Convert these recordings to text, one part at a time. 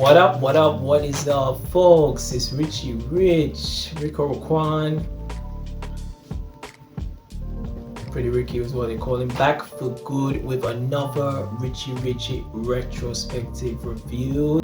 What up, what is up, folks? It's Richie Rich, Rico Raquan. Pretty Ricky is what they call him, back for good with another Richie retrospective review.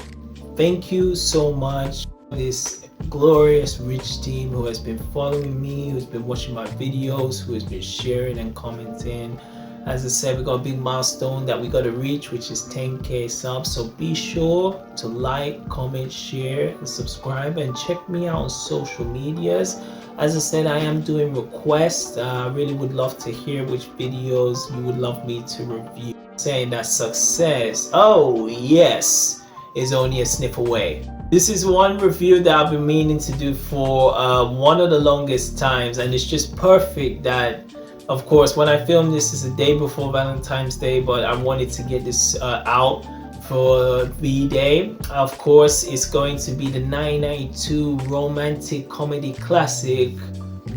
Thank you so much for this glorious Rich team who has been following me, who's been watching my videos, who has been sharing and commenting. As I said, we got a big milestone that we got to reach, which is 10k subs. So be sure to like, comment, share, and subscribe, and check me out on social medias. As I said, I am doing requests. I really would love to hear which videos you would love me to review. Saying that success, oh yes, is only a sniff away. This is one review that I've been meaning to do for one of the longest times, and it's just perfect that, of course, when I filmed this is a day before Valentine's Day, but I wanted to get this out for V-Day. Of course, it's going to be the 1992 romantic comedy classic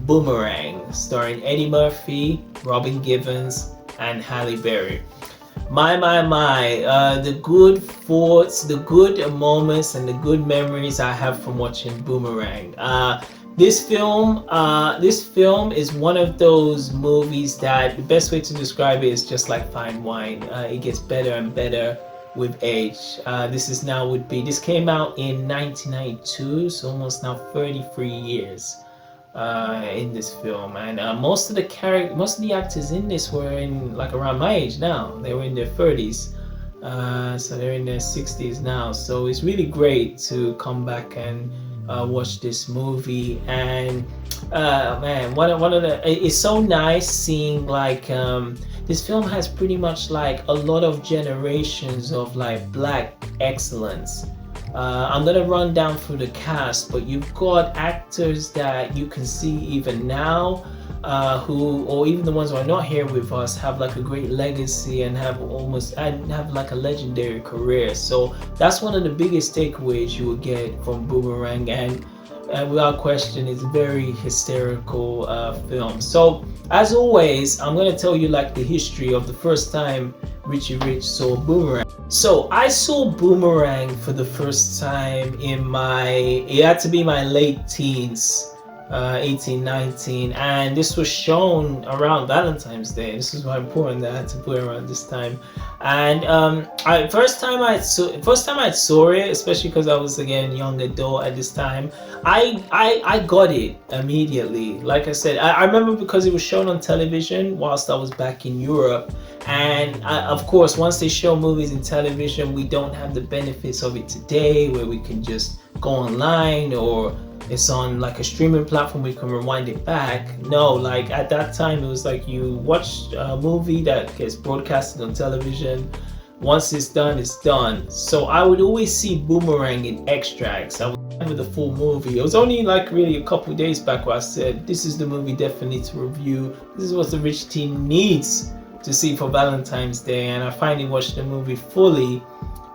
Boomerang, starring Eddie Murphy, Robin Givens, and Halle Berry. My, the good thoughts, the good moments, and the good memories I have from watching Boomerang. This film is one of those movies that the best way to describe it is just like fine wine. It gets better and better with age. This came out in 1992, so almost now 33 years in this film, and most of the actors in this were in like around my age now. They were in their 30s, so they're in their 60s now. So it's really great to come back and watch this movie. And man, it's so nice seeing like this film has pretty much like a lot of generations of like black excellence. I'm gonna run down through the cast, but you've got actors that you can see even now who, or even the ones who are not here with us, have like a great legacy and have like a legendary career. So that's one of the biggest takeaways you will get from Boomerang, and without question, it's a very hysterical film. So as always, I'm gonna tell you like the history of the first time Richie Rich saw Boomerang. So I saw Boomerang for the first time it had to be my late teens, 18, 19, and this was shown around Valentine's Day. This is why important that I had to put it around this time. And first time I saw it, especially because I was again young adult at this time, I got it immediately. Like I said, I remember because it was shown on television whilst I was back in Europe. And of course, once they show movies in television, we don't have the benefits of it today, where we can just go online, or it's on like a streaming platform, we can rewind it back. No, like at that time, it was like you watch a movie that gets broadcasted on television. Once it's done, it's done. So I would always see Boomerang in extracts. I would with the full movie. It was only like really a couple days back where I said, this is the movie definitely to review. This is what the Rich team needs to see for Valentine's Day. And I finally watched the movie fully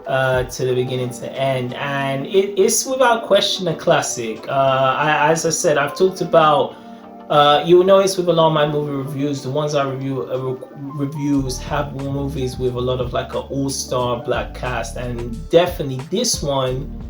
to the beginning to end, and it's without question a classic. As I said, I've talked about, you will notice with a lot of my movie reviews, the ones I reviews have movies with a lot of like an all-star black cast, and definitely this one,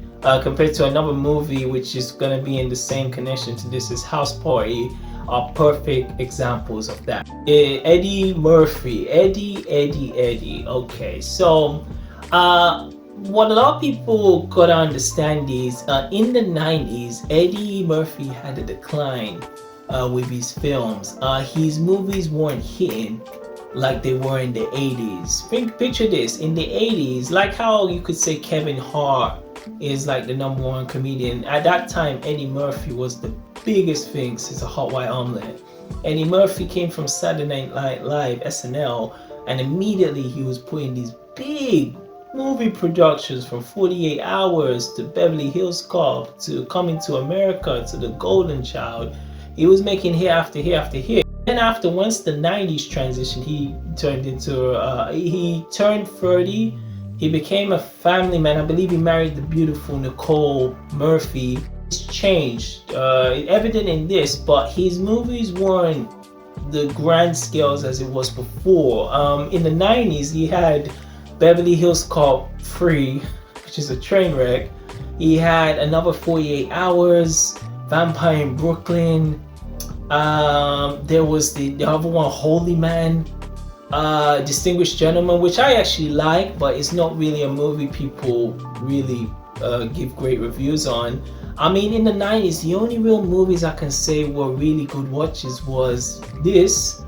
compared to another movie which is going to be in the same connection to this, is House Party, are perfect examples of that. Eddie Murphy, Eddie. Okay, so what a lot of people gotta understand is in the 90s, Eddie Murphy had a decline with his films. His movies weren't hitting like they were in the 80s. Picture this, in the 80s, like how you could say Kevin Hart is like the #1 comedian. At that time, Eddie Murphy was the biggest thing since a hot white omelet. Eddie Murphy came from Saturday Night Live, SNL, and immediately he was putting these big movie productions, from 48 Hours to Beverly Hills Cop to Coming to America to The Golden Child. He was making hit after hit after hit. Then after, once the 90s transition, he turned 30. He became a family man. I believe he married the beautiful Nicole Murphy. It's changed, evident in this, but his movies weren't the grand scales as it was before. In the 90s, he had Beverly Hills Cop 3, which is a train wreck. He had another 48 Hours, Vampire in Brooklyn. There was the other one, Holy Man, Distinguished Gentleman, which I actually like, but it's not really a movie people really give great reviews on. I mean, in the 90s, the only real movies I can say were really good watches was this,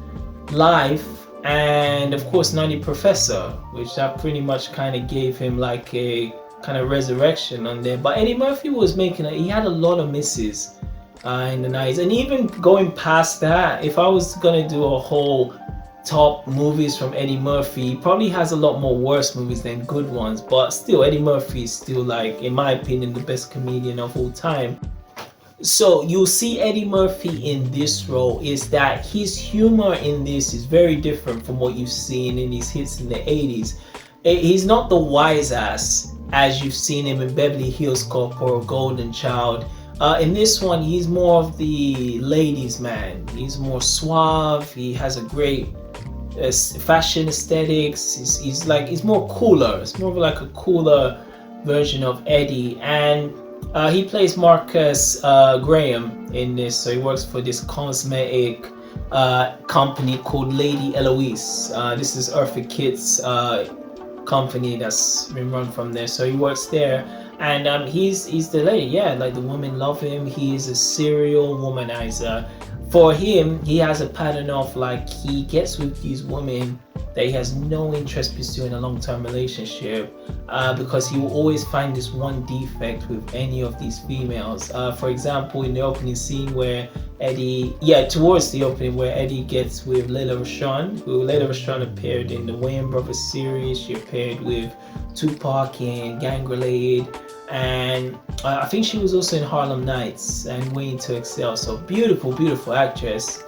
Life, and of course 90 Professor, which that pretty much kind of gave him like a kind of resurrection on there. But Eddie Murphy was he had a lot of misses in the 90s. And even going past that, if I was gonna do a whole top movies from Eddie Murphy, he probably has a lot more worse movies than good ones, but still Eddie Murphy is still, like, in my opinion, the best comedian of all time. So you'll see Eddie Murphy in this role is that his humor in this is very different from what you've seen in his hits in the 80s. He's not the wise ass as you've seen him in Beverly Hills Cop or Golden Child. In this one, he's more of the ladies' man. He's more suave. He has a great fashion aesthetics. He's more cooler. It's more of like a cooler version of Eddie, and he plays Marcus Graham in this. So he works for this cosmetic company called Lady Eloise. This is Eartha Kitt's company that's been run from there. So he works there, and he's the lady. Yeah, like the women love him. He is a serial womanizer. For him, he has a pattern of, like, he gets with these women that he has no interest pursuing a long-term relationship because he will always find this one defect with any of these females. For example, in the opening scene where towards the opening where Eddie gets with Layla Rashawn appeared in the Wayans Brothers series. She appeared with Tupac in Gang Related, and I think she was also in Harlem Nights and Waiting to Excel. So beautiful actress.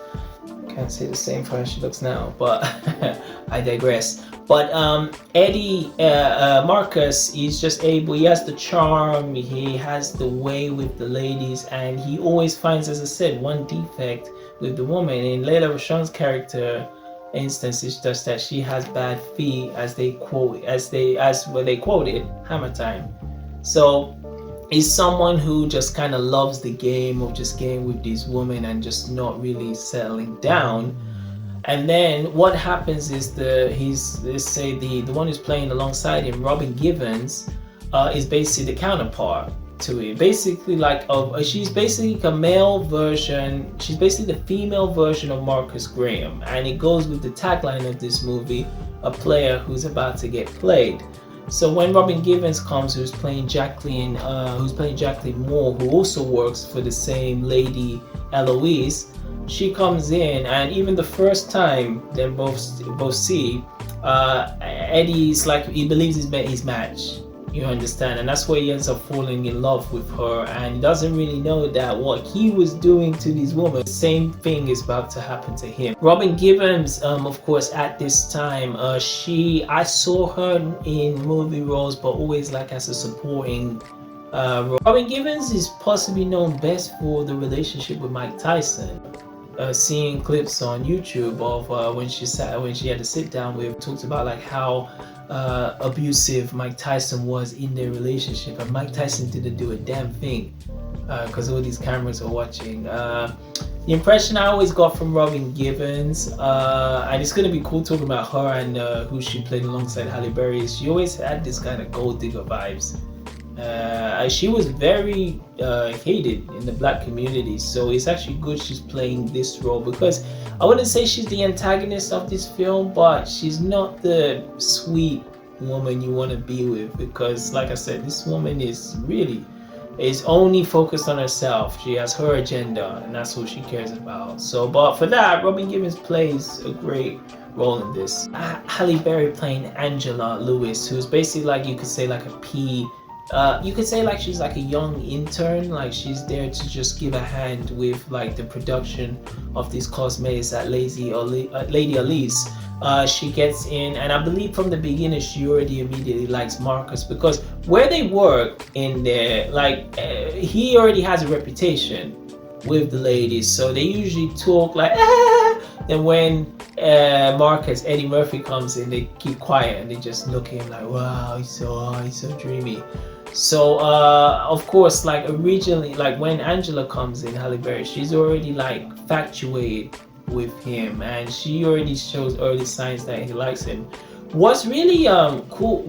Can't say the same for how she looks now, but I digress. But Eddie Marcus, he's just able, he has the charm, he has the way with the ladies, and he always finds, as I said, one defect with the woman. In Layla Rashawn's character instance, it's just that she has bad feet, as they quoted Hammer Time. So he's someone who just kind of loves the game of just getting with these women and just not really settling down. And then what happens is the one who's playing alongside him, Robin Givens, is basically the counterpart to it. Basically, she's basically a male version. She's basically the female version of Marcus Graham, and it goes with the tagline of this movie: a player who's about to get played. So when Robin Givens comes, who's playing Jacqueline Moore, who also works for the same Lady Eloise, she comes in, and even the first time they both see, Eddie's like, he believes he's met his match, you understand, and that's where he ends up falling in love with her, and he doesn't really know that what he was doing to these women, the same thing is about to happen to him. Robin Givens, of course, at this time, I saw her in movie roles, but always like as a supporting role. Robin Givens is possibly known best for the relationship with Mike Tyson. Seeing clips on YouTube of when she had to sit down with, talked about like how abusive Mike Tyson was in their relationship, and Mike Tyson didn't do a damn thing because all these cameras are watching. The impression I always got from Robin Givens, and it's gonna be cool talking about her and who she played alongside Halle Berry, is she always had this kind of gold digger vibes. She was very hated in the black community, so it's actually good she's playing this role, because I wouldn't say she's the antagonist of this film, but she's not the sweet woman you want to be with, because like I said, this woman is only focused on herself. She has her agenda, and that's what she cares about. So, but for that, Robin Givens plays a great role in this. Halle Berry playing Angela Lewis, who's basically like, you could say like you could say like she's like a young intern, like she's there to just give a hand with like the production of these cosmetics at Lady Elise. She gets in, and I believe from the beginning she already immediately likes Marcus, because where they work in there, like he already has a reputation with the ladies, so they usually talk like Then when Marcus, Eddie Murphy comes in, they keep quiet and they just look at him like, wow, he's so dreamy. So of course, like originally, like when Angela comes in, Halle Berry, she's already like infatuated with him, and she already shows early signs that he likes him. What's really cool,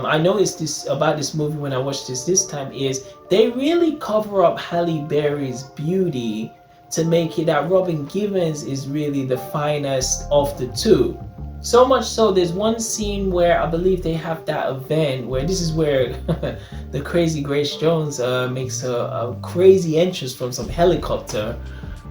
I noticed this about this movie when I watched this time, is they really cover up Halle Berry's beauty to make it that Robin Givens is really the finest of the two. So much so, there's one scene where I believe they have that event where this is where the crazy Grace Jones makes a crazy entrance from some helicopter,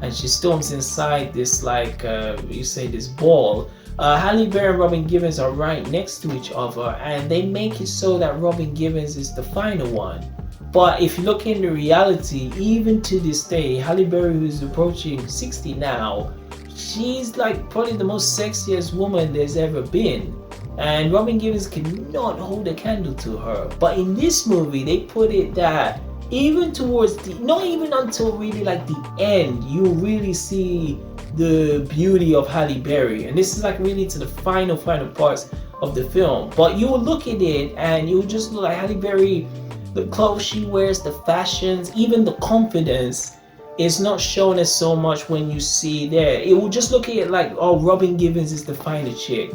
and she storms inside this like this ball. Halle Berry and Robin Givens are right next to each other, and they make it so that Robin Givens is the final one. But if you look into reality, even to this day, Halle Berry, who's approaching 60 now, she's like probably the most sexiest woman there's ever been. And Robin Givens cannot hold a candle to her. But in this movie, they put it that even towards the, not even until really like the end, you really see the beauty of Halle Berry. And this is like really to the final parts of the film. But you will look at it and you will just look like Halle Berry, the clothes she wears, the fashions, even the confidence is not shown as so much when you see there. It will just look at it like, oh, Robin Givens is the finer chick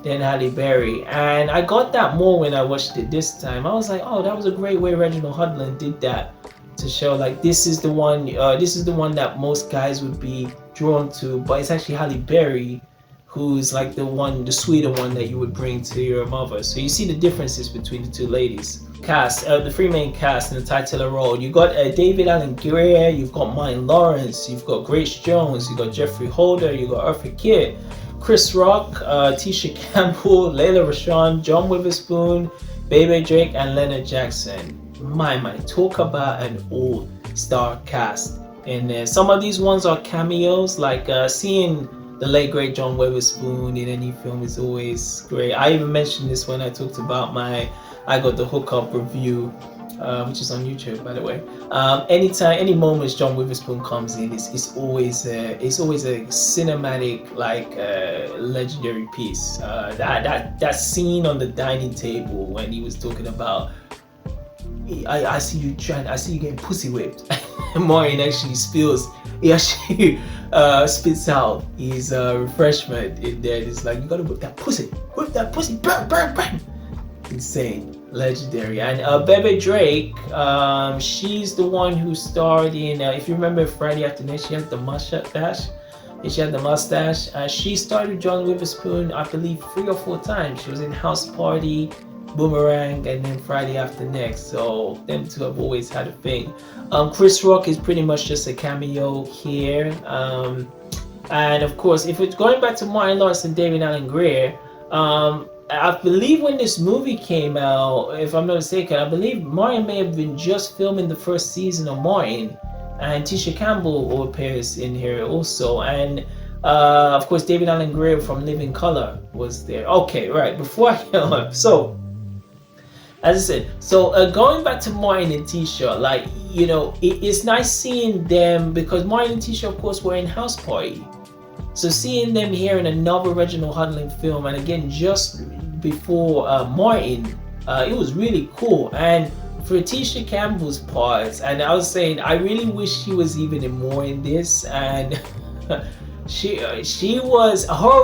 than Halle Berry. And I got that more when I watched it this time. I was like, oh, that was a great way Reginald Hudlin did that, to show like this is the one that most guys would be drawn to, but it's actually Halle Berry who's like the sweeter one that you would bring to your mother. So you see the differences between the two ladies. Cast, the three main cast in the titular role. You got David Alan Grier, you've got Martin Lawrence, you've got Grace Jones, you've got Jeffrey Holder, you've got Arthur Kitt, Chris Rock, Tisha Campbell, Layla Rashawn, John Witherspoon, Bebe Drake, and Leonard Jackson. My, talk about an all-star cast. And some of these ones are cameos, like seeing the late great John Witherspoon in any film is always great. I even mentioned this when I talked about my I Got the Hookup review, which is on YouTube, by the way. Any moments John Witherspoon comes in, it's always a cinematic, like legendary piece. That scene on the dining table when he was talking about, I see you getting pussy whipped. Martin actually spits out his refreshment in there. It's like, you gotta whip that pussy, burn, burn, burn. Insane, legendary. And Bebe Drake, she's the one who starred in, if you remember Friday After Next, she had the mustache. She starred John Witherspoon, I believe 3 or 4 times. She was in House Party, Boomerang, and then Friday After Next. So them two have always had a thing. Chris Rock is pretty much just a cameo here. And of course, if it's going back to Martin Lawrence and David Alan Grier, I believe when this movie came out, if I'm not mistaken, I believe Martin may have been just filming the first season of Martin, and Tisha Campbell appears in here also, and of course David Alan Grier from Living Color was there. Okay, right, before I get on, so as I said, going back to Martin and Tisha, like, you know, it's nice seeing them, because Martin and Tisha, of course, were in House Party. So seeing them here in another Reginald Hudlin film, and again just before Martin, it was really cool. And for Tisha Campbell's parts, and I was saying, I really wish she was even more in this, and her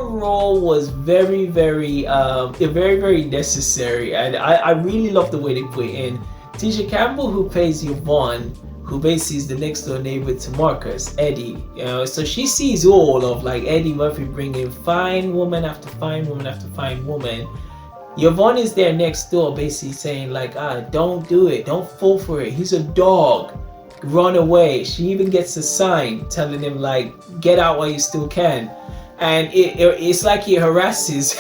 role was very necessary, and I really love the way they put it in. Tisha Campbell, who plays Yvonne, who basically is the next door neighbor to Marcus, Eddie. You know, so she sees all of like Eddie Murphy bringing fine woman after fine woman after fine woman. Yvonne is there next door, basically saying like, don't do it, don't fall for it. He's a dog, run away. She even gets a sign telling him like, get out while you still can. And it's like he harasses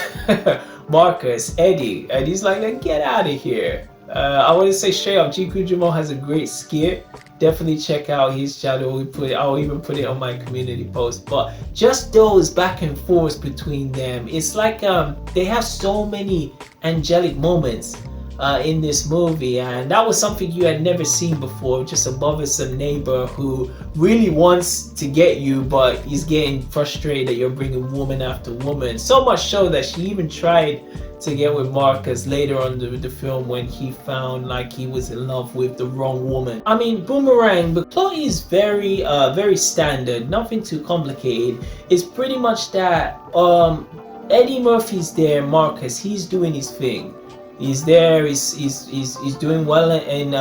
Marcus, Eddie, and he's like get out of here. I want to say straight up, G. Kujimo has a great skit. Definitely check out his channel. I'll even put it on my community post. But just those back and forth between them, it's like they have so many angelic moments. in this movie, and that was something you had never seen before. Just a bothersome neighbor who really wants to get you, but he's getting frustrated that you're bringing woman after woman. So much so that she even tried to get with Marcus later on in the film when he found like he was in love with the wrong woman. I mean, Boomerang, the plot is very standard, nothing too complicated. It's pretty much that Eddie Murphy's there, Marcus, he's doing his thing. He's there. He's doing well in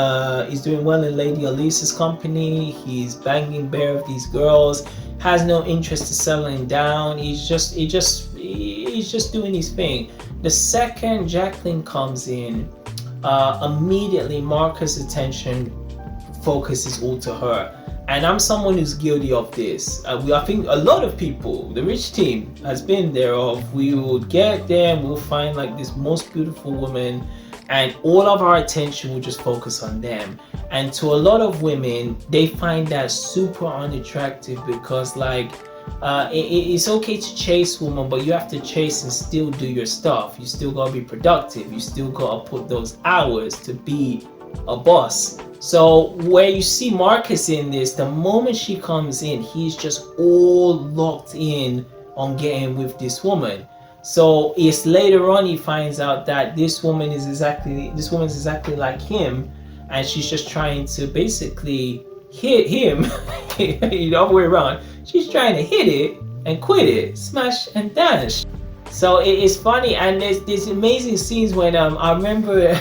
Lady Elise's company. He's banging bare of these girls. Has no interest in settling down. He's just doing his thing. The second Jacqueline comes in, immediately Marcus' attention focuses all to her. And I'm someone who's guilty of this. I think a lot of people, the rich team has been there of, we will get there and we'll find like this most beautiful woman and all of our attention will just focus on them. And to a lot of women, they find that super unattractive because like, it's okay to chase women, but you have to chase and still do your stuff. You still gotta be productive. You still gotta put those hours to be a boss. So where you see Marcus in this, the moment she comes in, he's just all locked in on getting with this woman. So it's later on he finds out that this woman is exactly like him, and she's just trying to basically hit him. The other way around. She's trying to hit it and quit it, smash and dash. So it's funny, and there's these amazing scenes when I remember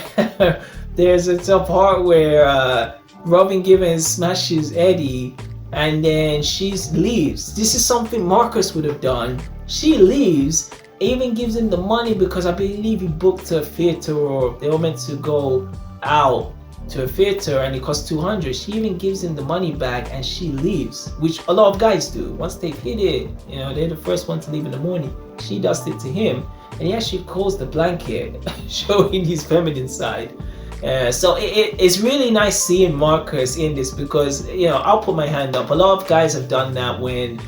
there's a part where Robin Givens smashes Eddie and then she leaves. This is something Marcus would have done. She leaves, even gives him the money because I believe he booked a theater or they were meant to go out to a theater and it cost 200. She even gives him the money back and she leaves, which a lot of guys do. Once they've hit it, you know, they're the first one to leave in the morning. She does it to him and he actually calls the blanket, showing his feminine side. So it's really nice seeing Marcus in this because, you know, I'll put my hand up. A lot of guys have done that when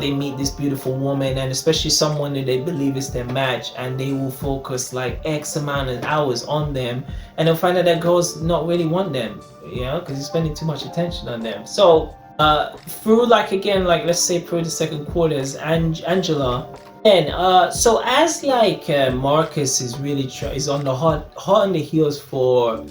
they meet this beautiful woman, and especially someone that they believe is their match, and they will focus like X amount of hours on them, and they'll find out that girls not really want them, you know, because you're spending too much attention on them. So through like, again, like let's say through the second quarters, and Angela. And so as like Marcus is really is on the hot on the heels for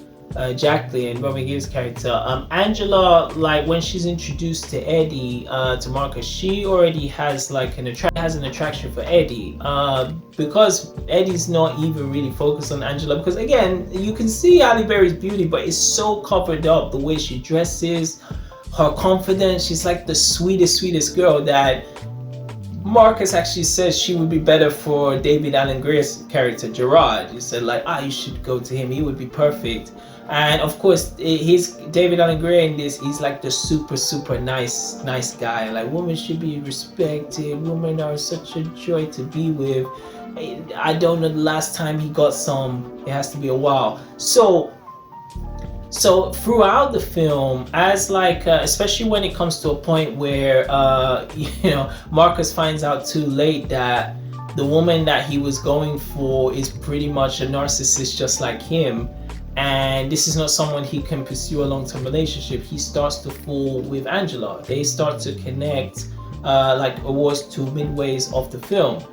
Jacqueline, Robin Gibbs' character, Angela, like when she's introduced to Eddie, to Marcus, she already has like an attraction for Eddie, because Eddie's not even really focused on Angela, because again, you can see Halle Berry's beauty, but it's so covered up, the way she dresses, her confidence. She's like the sweetest girl that Marcus actually says she would be better for David Alan Grier's character, Gerard. He said like, you should go to him, he would be perfect. And of course, he's David Alan Grier in this, he's like the super nice guy. Like, women should be respected, women are such a joy to be with. I don't know the last time he got some, it has to be a while. So throughout the film, as like especially when it comes to a point where you know, Marcus finds out too late that the woman that he was going for is pretty much a narcissist just like him, and this is not someone he can pursue a long-term relationship, he starts to fall with Angela. They start to connect like towards to midways of the film.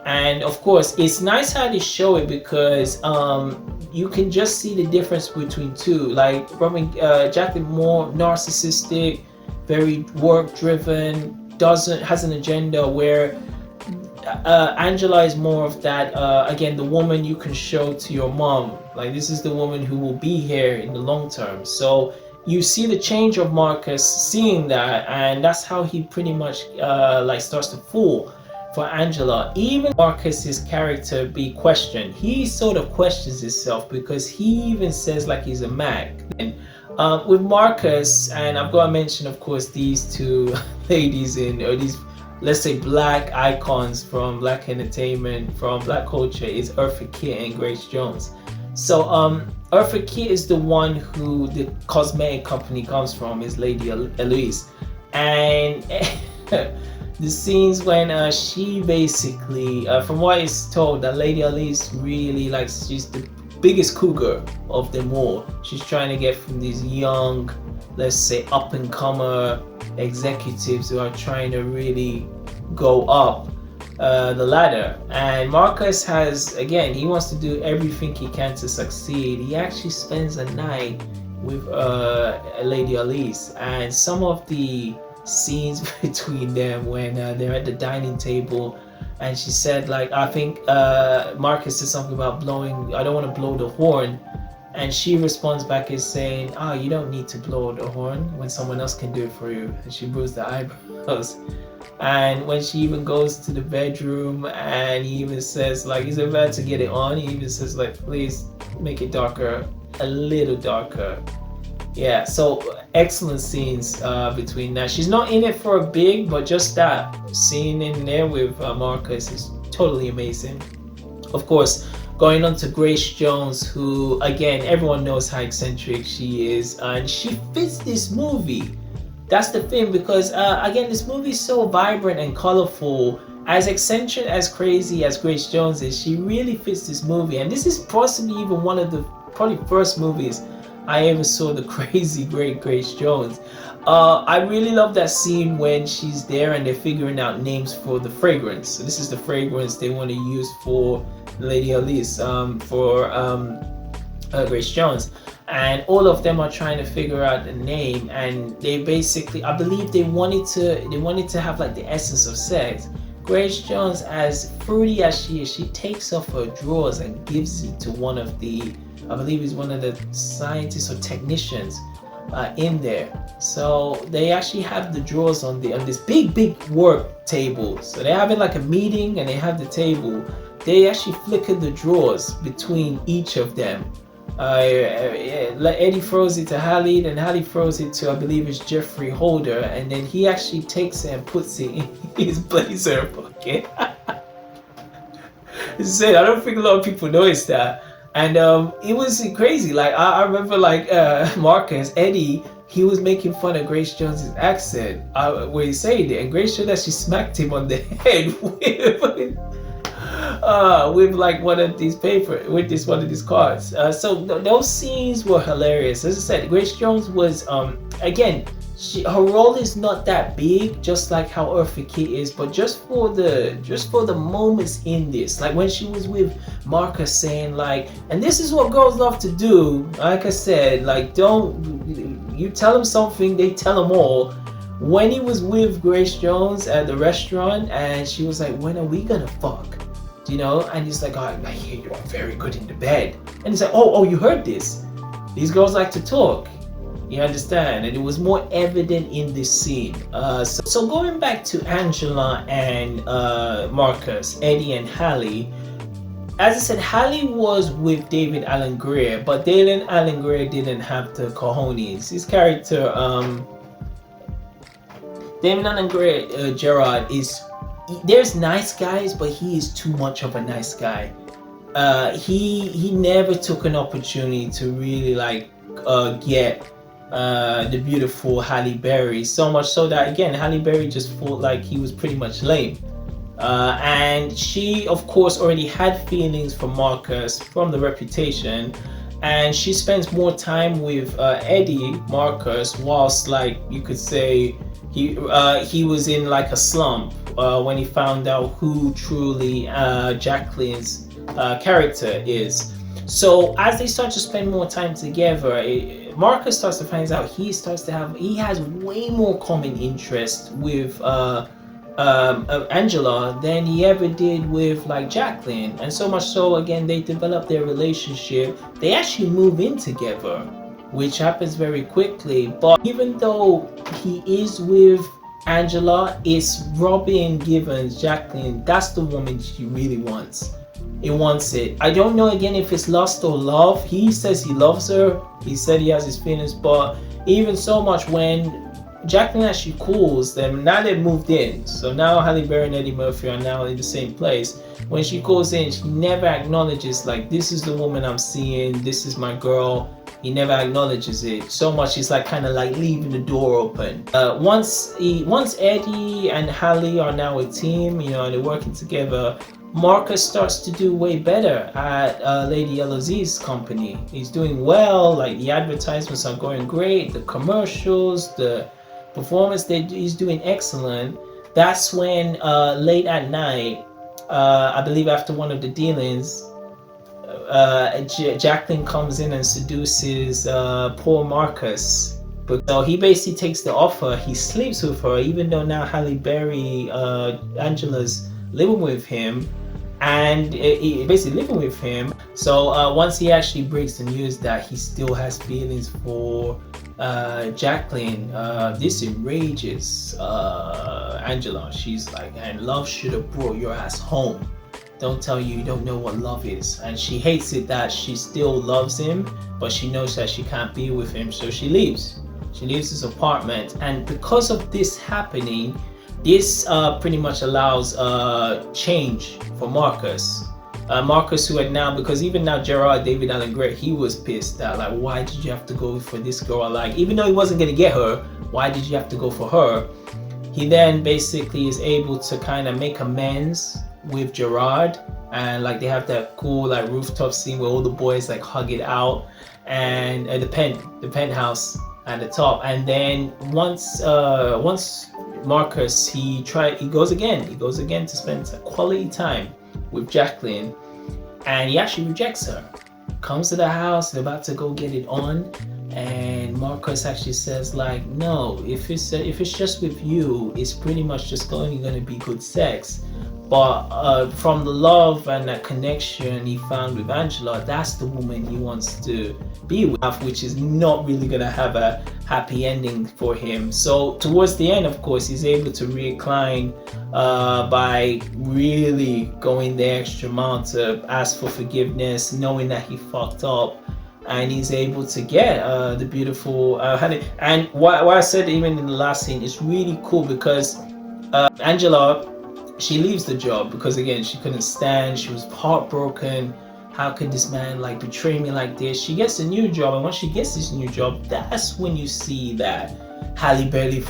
And of course, it's nice how they show it because you can just see the difference between two. Like Jacqueline, more narcissistic, very work-driven, has an agenda, where Angela is more of that, again, the woman you can show to your mom. Like, this is the woman who will be here in the long term. So you see the change of Marcus seeing that, and that's how he pretty much like starts to fall for Angela. Even Marcus's character be questioned. He sort of questions himself because he even says like he's a Mac. And with Marcus, and I've got to mention, of course, these two ladies or these, let's say, black icons from black entertainment, from black culture, is Eartha Kitt and Grace Jones. So Eartha Kitt is the one who the cosmetic company comes from, is Lady Elise. And the scenes when she basically, from what is told, that Lady Elise really likes, she's the biggest cougar of them all. She's trying to get from these young, let's say, up-and-comer executives who are trying to really go up the ladder. And Marcus has, again, he wants to do everything he can to succeed. He actually spends a night with Lady Elise, and some of the scenes between them when they're at the dining table, and she said, like, I think Marcus said something about blowing, I don't want to blow the horn, and she responds back as saying, oh, you don't need to blow the horn when someone else can do it for you. And she moves the eyebrows. And when she even goes to the bedroom, and he even says, like, he's about to get it on, he even says, like, please make it darker, a little darker. Yeah, so excellent scenes between that. She's not in it for a big, but just that scene in there with Marcus is totally amazing. Of course, going on to Grace Jones, who, again, everyone knows how eccentric she is, and she fits this movie. That's the thing, because again, this movie is so vibrant and colorful. As eccentric, as crazy as Grace Jones is, she really fits this movie. And this is possibly even one of the probably first movies I ever saw the crazy great Grace Jones. I really love that scene when she's there and they're figuring out names for the fragrance. So this is the fragrance they want to use for Lady Elise, for Grace Jones. And all of them are trying to figure out the name, and they basically, I believe they wanted to have like the essence of sex. Grace Jones, as fruity as she is, she takes off her drawers and gives it to one of the, I believe he's one of the scientists or technicians in there. So they actually have the drawers on this big work table. So they're having like a meeting and they have the table. They actually flicker the drawers between each of them. Eddie throws it to Halle, then Halle throws it to, I believe it's Jeffrey Holder, and then he actually takes it and puts it in his blazer pocket. I don't think a lot of people noticed that. And it was crazy. Like I remember, like Marcus, Eddie, he was making fun of Grace Jones' accent where he said it, and Grace Jones actually smacked him on the head with like one of these one of these cards. So those scenes were hilarious. As I said, Grace Jones was again, her role is not that big, just like how Eartha Kitt is, but just for the moments in this, like when she was with Marcus saying like, and this is what girls love to do, like I said, like, don't you tell them something, they tell them all. When he was with Grace Jones at the restaurant and she was like, when are we gonna fuck? You know, and he's like, oh, I hear you are very good in the bed. And he's like, oh, you heard this? These girls like to talk. You understand? And it was more evident in this scene. So going back to Angela and Marcus, Eddie and Halle, as I said, Halle was with David Alan Grier, but David Alan Grier didn't have the cojones. His character, David Alan Grier, Gerard, there's nice guys, but he is too much of a nice guy. He never took an opportunity to really like get the beautiful Halle Berry, so much so that again Halle Berry just felt like he was pretty much lame. And she of course already had feelings for Marcus from the reputation, and she spends more time with Eddie Marcus, whilst like you could say he was in like a slump when he found out who truly Jacqueline's character is. So as they start to spend more time together, Marcus starts to find out he has way more common interest with Angela than he ever did with like Jacqueline, and so much so again they develop their relationship. They actually move in together, which happens very quickly. But even though he is with Angela, it's Robin Givens, Jacqueline, that's the woman she really wants. He wants it. I don't know again if it's lust or love. He says he loves her. He said he has his feelings, but even so much when Jacqueline actually calls them, now they've moved in. So now Halle Berry and Eddie Murphy are now in the same place. When she calls in, she never acknowledges like, this is the woman I'm seeing, this is my girl. He never acknowledges it. So much he's like kind of like leaving the door open. Once Eddie and Halle are now a team, you know, and they're working together, Marcus starts to do way better at Lady LOZ's company. He's doing well, like the advertisements are going great, the commercials, the performance, he's doing excellent. That's when late at night, I believe after one of the dealings, Jacqueline comes in and seduces poor Marcus. But so he basically takes the offer, he sleeps with her, even though now Halle Berry, Angela's living with him, and he basically living with him. So once he actually breaks the news that he still has feelings for Jacqueline, this enrages Angela. She's like, and love should have brought your ass home. Don't tell you don't know what love is. And she hates it that she still loves him, but she knows that she can't be with him, so she leaves. She leaves his apartment, and because of this happening, this pretty much allows change for Marcus. Marcus, who had now, because even now Gerard, David Alan Grier, he was pissed that, like, why did you have to go for this girl? Like, even though he wasn't gonna get her, why did you have to go for her? He then basically is able to kind of make amends with Gerard, and like they have that cool like rooftop scene where all the boys like hug it out, and the penthouse at the top. And then once Marcus, he goes again to spend quality time with Jacqueline, and he actually rejects her. Comes to the house, they're about to go get it on, and Marcus actually says like, no, if it's just with you, it's pretty much just only going to be good sex. But from the love and that connection he found with Angela, that's the woman he wants to be with, which is not really going to have a happy ending for him. So towards the end, of course, he's able to recline by really going the extra mile to ask for forgiveness, knowing that he fucked up, and he's able to get the beautiful honey. And what I said even in the last scene is really cool, because Angela, she leaves the job because again she couldn't stand, she was heartbroken. How could this man like betray me like this? She gets a new job, and once she gets this new job, that's when you see that Halle Berry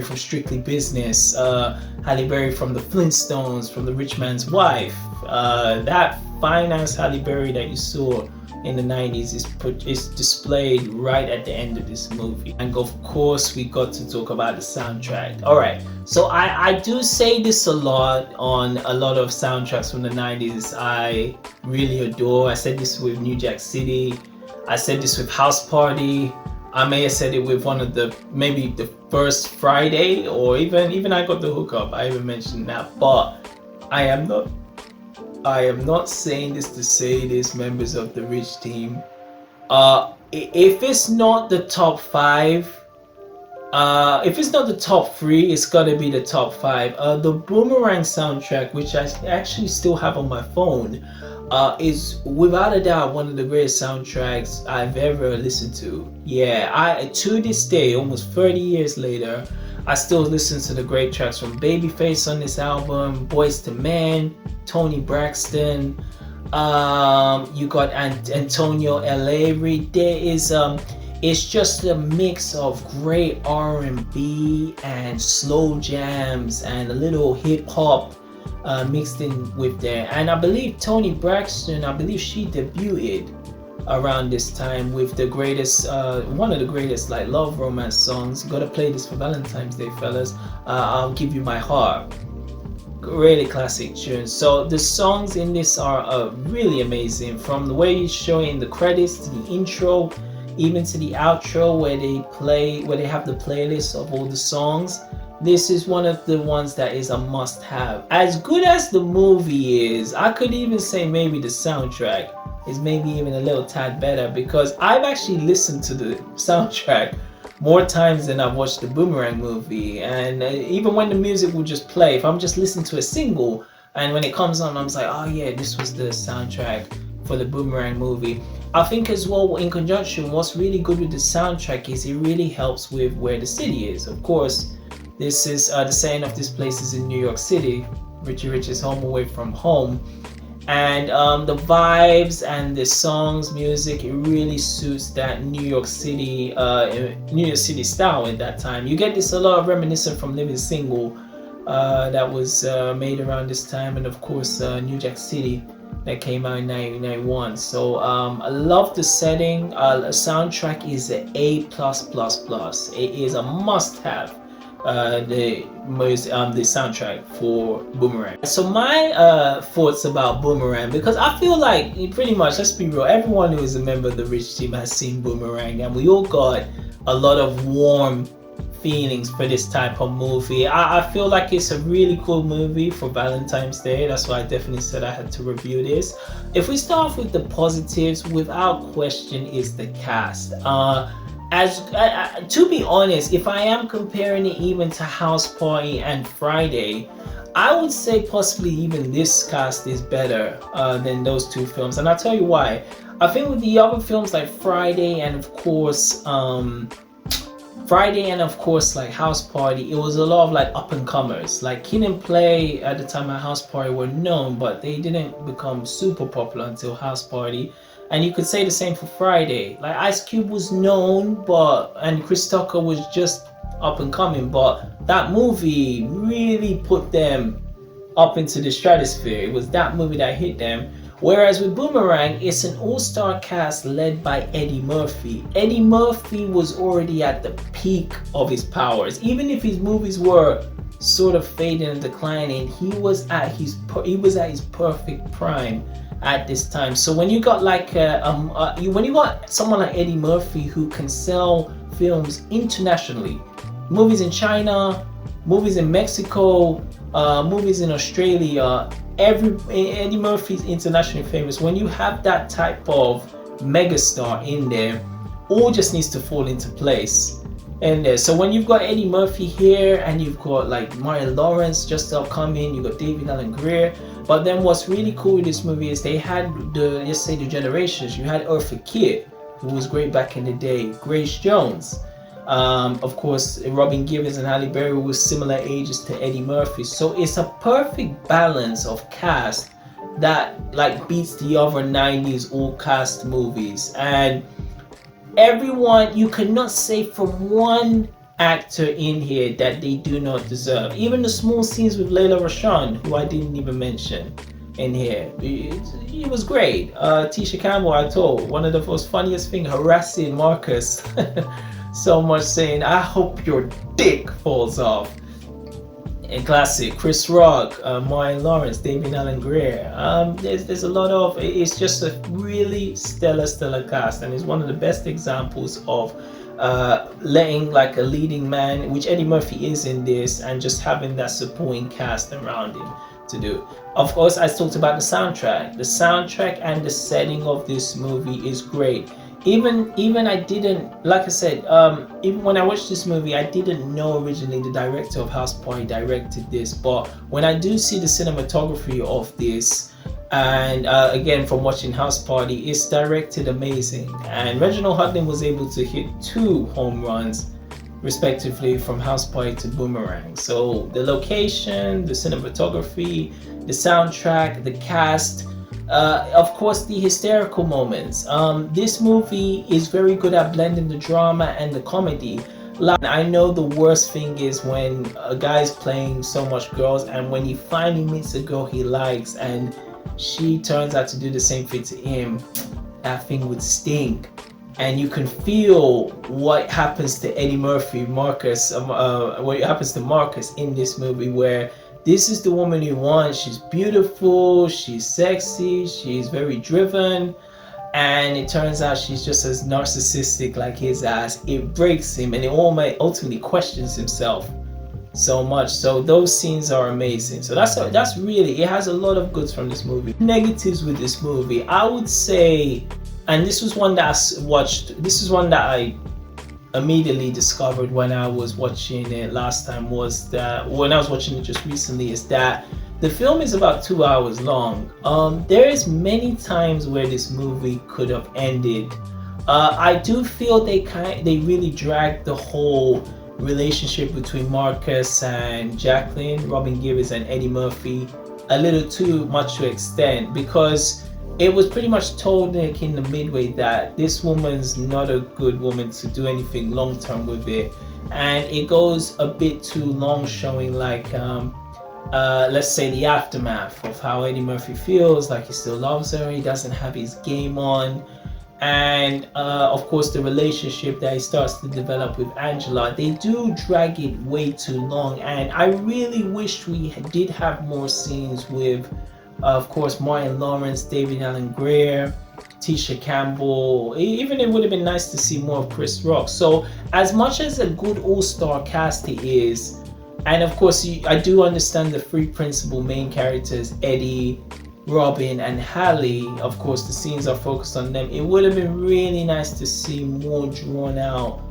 from Strictly Business, Halle Berry from the Flintstones, from the Rich Man's Wife, that fine ass Halle Berry that you saw in the 90s is displayed right at the end of this movie. And of course we got to talk about the soundtrack. All right, so I do say this a lot on a lot of soundtracks from the 90s I really adore. I said this with New Jack City, I said this with House Party, I may have said it with one of the, maybe the first Friday, or even I Got the Hookup, I even mentioned that. But I am not saying this to say this, members of the Rich team. If it's not the top 5, if it's not the top 3, it's gotta be the top 5. The Boomerang soundtrack, which I actually still have on my phone, is without a doubt one of the greatest soundtracks I've ever listened to. Yeah, to this day, almost 30 years later, I still listen to the great tracks from Babyface on this album, Boyz II Men, Tony Braxton, you got Antonio L.A. Reid. There is it's just a mix of great R&B and slow jams and a little hip hop mixed in with there. And I believe Tony Braxton, she debuted around this time with the greatest, one of the greatest like love romance songs. You gotta play this for Valentine's Day, fellas. I'll Give You My Heart. Really classic tunes. So the songs in this are really amazing, from the way you show it in the credits to the intro, even to the outro where they have the playlist of all the songs. This is one of the ones that is a must-have. As good as the movie is, I could even say maybe the soundtrack is maybe even a little tad better, because I've actually listened to the soundtrack more times than I've watched the Boomerang movie. And even when the music will just play, if I'm just listening to a single and when it comes on, I'm just like, oh yeah, this was the soundtrack for the Boomerang movie. I think as well, in conjunction, what's really good with the soundtrack is it really helps with where the city is. Of course, this is the saying of this place is in New York City. Richie Rich is home away from home. And the vibes and the songs, music, it really suits that New York City style at that time. You get this a lot of reminiscent from Living Single, that was made around this time, and of course New Jack City that came out in 1991. So I love the setting. The soundtrack is a A+++. It is a must-have. The soundtrack for Boomerang. So my thoughts about Boomerang, because I feel like pretty much, let's be real, everyone who is a member of the Rich team has seen Boomerang, and we all got a lot of warm feelings for this type of movie. I feel like it's a really cool movie for Valentine's Day. That's why I definitely said I had to review this. If we start off with the positives, without question is the cast. To be honest, if I am comparing it even to House Party and Friday, I would say possibly even this cast is better than those two films, and I'll tell you why. I think with the other films like Friday and of course like House Party, it was a lot of like up and comers. Like Kid and Play at the time at House Party were known, but they didn't become super popular until House Party. And you could say the same for Friday. Like Ice Cube was known, and Chris Tucker was just up and coming, but that movie really put them up into the stratosphere. It was that movie that hit them. Whereas with Boomerang, it's an all-star cast led by Eddie Murphy. Eddie Murphy was already at the peak of his powers. Even if his movies were sort of fading and declining, he was at his perfect prime at this time. So when you got like when you got someone like Eddie Murphy who can sell films internationally, movies in China, movies in Mexico, movies in Australia, Eddie Murphy's internationally famous. When you have that type of megastar in there, all just needs to fall into place. And so when you've got Eddie Murphy here, and you've got like Martin Lawrence just upcoming, you got David Alan Grier. But then what's really cool with this movie is they had the generations. You had Eartha Kitt, who was great back in the day, Grace Jones, of course Robin Givens and Halle Berry were similar ages to Eddie Murphy. So it's a perfect balance of cast that like beats the other 90s all cast movies. And everyone, you cannot say from one actor in here that they do not deserve. Even the small scenes with Layla Rashawn, who I didn't even mention in here, it was great. Tisha Campbell, I told, one of the most funniest things, harassing Marcus so much, saying, "I hope your dick falls off." A classic. Chris Rock, Martin Lawrence, David Alan Grier. There's a lot of, it's just a really stellar cast, and it's one of the best examples of letting like a leading man, which Eddie Murphy is in this, and just having that supporting cast around him to do. Of course, I talked about the soundtrack. The soundtrack and the setting of this movie is great. Even I didn't, like I said, even when I watched this movie, I didn't know originally the director of House Party directed this, but when I do see the cinematography of this, and again from watching House Party, it's directed amazing. And Reginald Hudlin was able to hit 2 home runs respectively from House Party to Boomerang. So the location, the cinematography, the soundtrack, the cast, of course the hysterical moments. This movie is very good at blending the drama and the comedy. Like, I know the worst thing is when a guy's playing so much girls, and when he finally meets a girl he likes and she turns out to do the same thing to him, that thing would stink. And you can feel what happens to Eddie Murphy, Marcus, what happens to Marcus in this movie, where this is the woman he wants. She's beautiful, she's sexy, she's very driven, and it turns out she's just as narcissistic like his ass. It breaks him, and it ultimately questions himself so much. So those scenes are amazing. So that's really, it has a lot of goods from this movie. Negatives with this movie, I would say, and this was one that I watched, this is one that I immediately discovered when I was watching it last time, was that when I was watching it just recently, is that the film is about 2 hours long. There is many times where this movie could have ended. I do feel they really dragged the whole relationship between Marcus and Jacqueline, Robin Givens and Eddie Murphy, a little too much to extend, because it was pretty much told like in the midway that this woman's not a good woman to do anything long term with it, and it goes a bit too long, showing like let's say the aftermath of how Eddie Murphy feels, like he still loves her, he doesn't have his game on, and of course the relationship that he starts to develop with Angela. They do drag it way too long, and I really wish we did have more scenes with of course Martin Lawrence, David Alan Grier, Tisha Campbell. Even it would have been nice to see more of Chris Rock. So as much as a good all-star cast it is, and of course I do understand the three principal main characters, Eddie, Robin and Halle, of course the scenes are focused on them, it would have been really nice to see more drawn out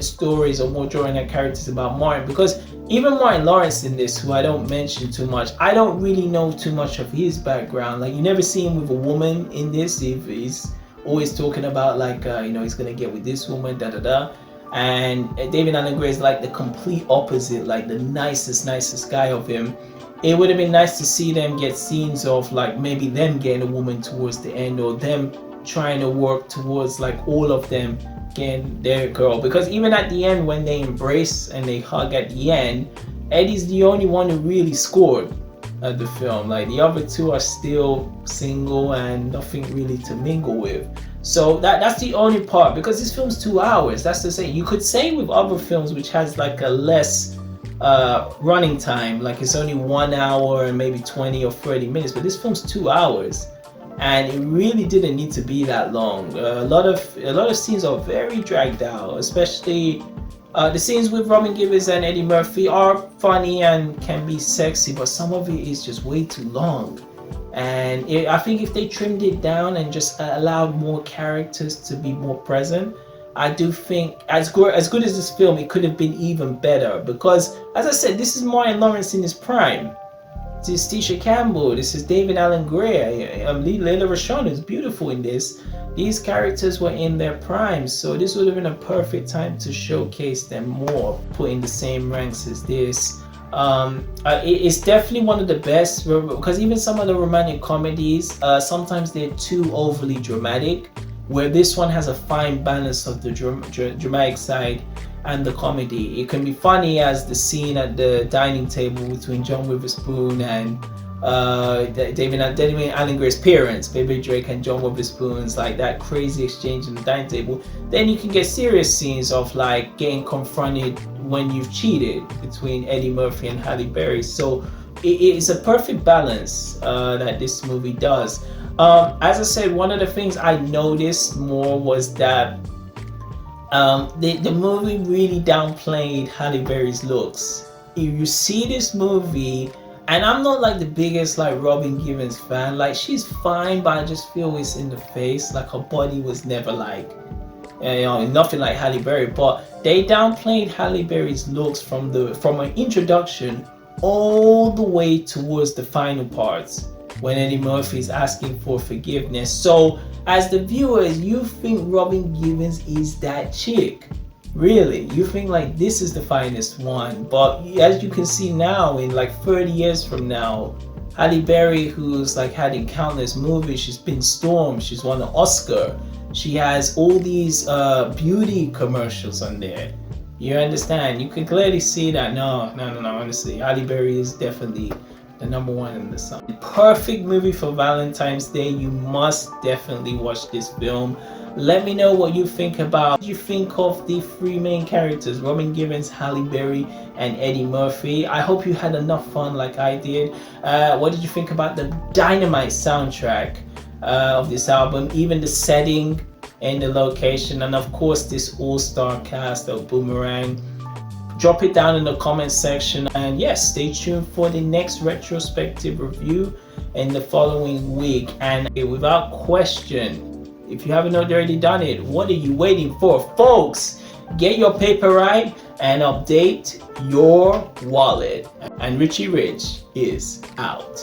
stories or more drawn out characters about Martin, because even Martin Lawrence in this, who I don't mention too much, I don't really know too much of his background. Like you never see him with a woman in this. He's always talking about like he's gonna get with this woman, da da da. And David Alan Grier is like the complete opposite, like the nicest guy of him. It would have been nice to see them get scenes of like maybe them getting a woman towards the end, or them trying to work towards like all of them getting their girl. Because even at the end when they embrace and they hug at the end, Eddie's the only one who really scored at the film. Like the other two are still single and nothing really to mingle with. So that's the only part, because this film's 2 hours. That's to say, you could say with other films which has like a less running time, like it's only 1 hour and maybe 20 or 30 minutes, but this film's 2 hours and it really didn't need to be that long. A lot of scenes are very dragged out, especially the scenes with Robin Givens and Eddie Murphy are funny and can be sexy, but some of it is just way too long. And I think if they trimmed it down and just allowed more characters to be more present, I do think as good as this film, it could have been even better. Because as I said, this is Martin Lawrence in his prime. This is Tisha Campbell, this is David Alan Grier, Layla Rashawn is beautiful in this. These characters were in their prime, so this would have been a perfect time to showcase them more, put in the same ranks as this. It's definitely one of the best, because even some of the romantic comedies, sometimes they're too overly dramatic, where this one has a fine balance of the dramatic side and the comedy. It can be funny, as the scene at the dining table between John Witherspoon and David Alan Grier's parents, Baby Drake and John Witherspoon's, like that crazy exchange in the dining table. Then you can get serious scenes of like getting confronted when you've cheated between Eddie Murphy and Halle Berry. So it's a perfect balance that this movie does. As I said, one of the things I noticed more was that the movie really downplayed Halle Berry's looks. If you see this movie, and I'm not like the biggest like Robin Givens fan, like she's fine, but I just feel it's in the face, like her body was never like, nothing like Halle Berry. But they downplayed Halle Berry's looks from an introduction all the way towards the final parts, when Eddie Murphy is asking for forgiveness. So as the viewers, you think Robin Givens is that chick. Really, you think like this is the finest one. But as you can see now, in like 30 years from now, Halle Berry, who's like had in countless movies, she's been stormed, she's won an Oscar, she has all these beauty commercials on there. You understand? You can clearly see that. No, honestly, Halle Berry is definitely the number one in the sun. Perfect movie for Valentine's Day. You must definitely watch this film. Let me know what you think about. What you think of the three main characters, Robin Givens, Halle Berry, and Eddie Murphy. I hope you had enough fun like I did. What did you think about the dynamite soundtrack of this album? Even the setting and the location, and of course this all-star cast of Boomerang. Drop it down in the comment section, and yes, stay tuned for the next retrospective review in the following week. And without question, if you haven't already done it, what are you waiting for, folks? Get your paper right and update your wallet. And Richie Rich is out.